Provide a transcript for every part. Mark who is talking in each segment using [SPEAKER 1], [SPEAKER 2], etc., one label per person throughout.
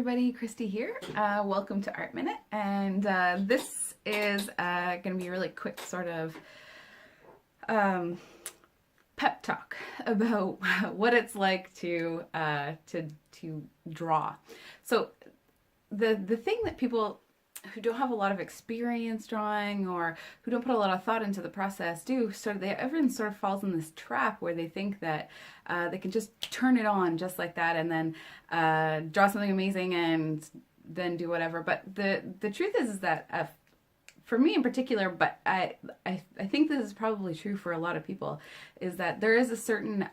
[SPEAKER 1] everybody, Christy here. Welcome to ARTminute, and this is going to be a really quick sort of pep talk about what it's like to draw. So the thing that people who don't have a lot of experience drawing or who don't put a lot of thought into the process do everyone sort of falls in this trap where they think that they can just turn it on just like that and then draw something amazing and then do whatever. But the truth is that for me in particular, but I think this is probably true for a lot of people, is that there is a certain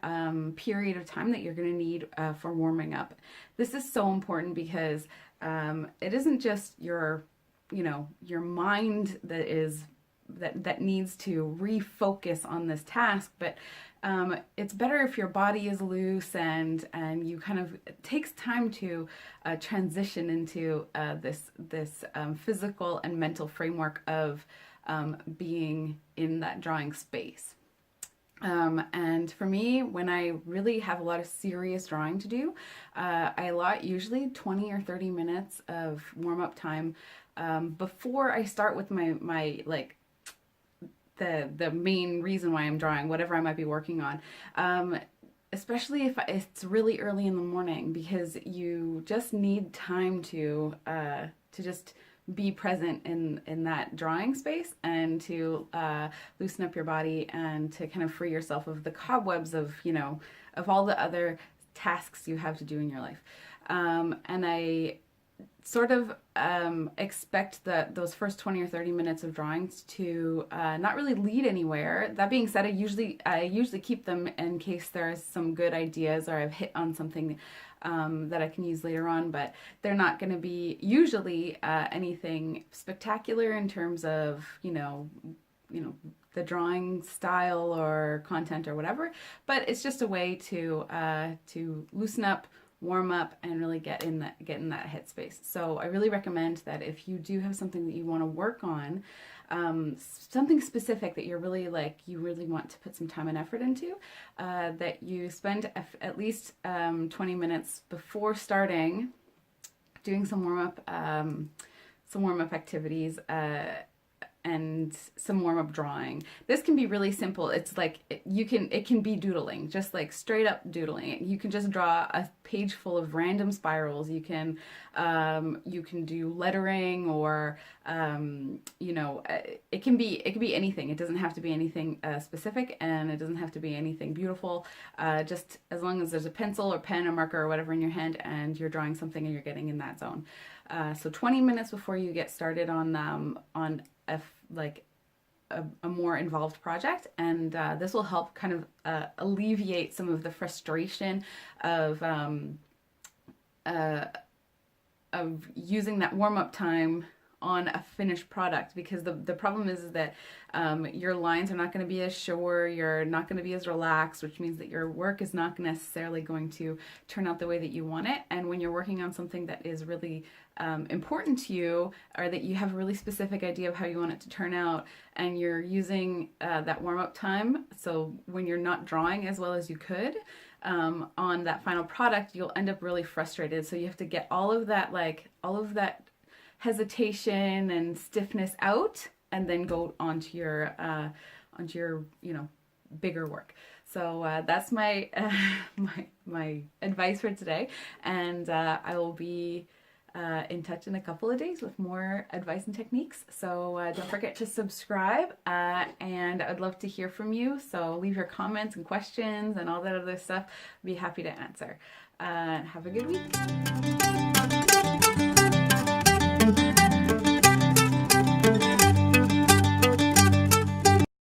[SPEAKER 1] period of time that you're going to need for warming up. This is so important because it isn't just your mind that needs to refocus on this task, but it's better if your body is loose and you kind of, it takes time to transition into this physical and mental framework of being in that drawing space. And for me, when I really have a lot of serious drawing to do, I allot usually 20 or 30 minutes of warm-up time before I start with my like the main reason why I'm drawing, whatever I might be working on. Especially if it's really early in the morning, because you just need time to just be present in that drawing space and to loosen up your body and to kind of free yourself of the cobwebs of of all the other tasks you have to do in your life. And I sort of expect that those first 20 or 30 minutes of drawings to not really lead anywhere. That being said, I usually keep them in case there's some good ideas or I've hit on something that I can use later on, but they're not going to be usually anything spectacular in terms of the drawing style or content or whatever. But it's just a way to loosen up, warm up, and really get in that headspace. So I really recommend that if you do have something that you want to work on, something specific that you really want to put some time and effort into, that you spend at least 20 minutes before starting doing some warm-up activities and some warm-up drawing. This can be really simple. It's like it can be doodling, just like straight up doodling. You can just draw a page full of random spirals. You can do lettering, or it can be anything. It doesn't have to be anything specific, and it doesn't have to be anything beautiful. Just as long as there's a pencil or pen or marker or whatever in your hand and you're drawing something and you're getting in that zone. So 20 minutes before you get started on a more involved project, and this will help kind of alleviate some of the frustration of using that warm-up time on a finished product, because the problem is that your lines are not going to be as sure, you're not going to be as relaxed, which means that your work is not necessarily going to turn out the way that you want it. And when you're working on something that is really important to you, or that you have a really specific idea of how you want it to turn out, and you're using that warm-up time, so when you're not drawing as well as you could on that final product, you'll end up really frustrated. So you have to get all of that hesitation and stiffness out, and then go onto your bigger work. So that's my my advice for today, and I will be in touch in a couple of days with more advice and techniques. So don't forget to subscribe, and I'd love to hear from you. So leave your comments and questions and all that other stuff. I'd be happy to answer. Have a good week.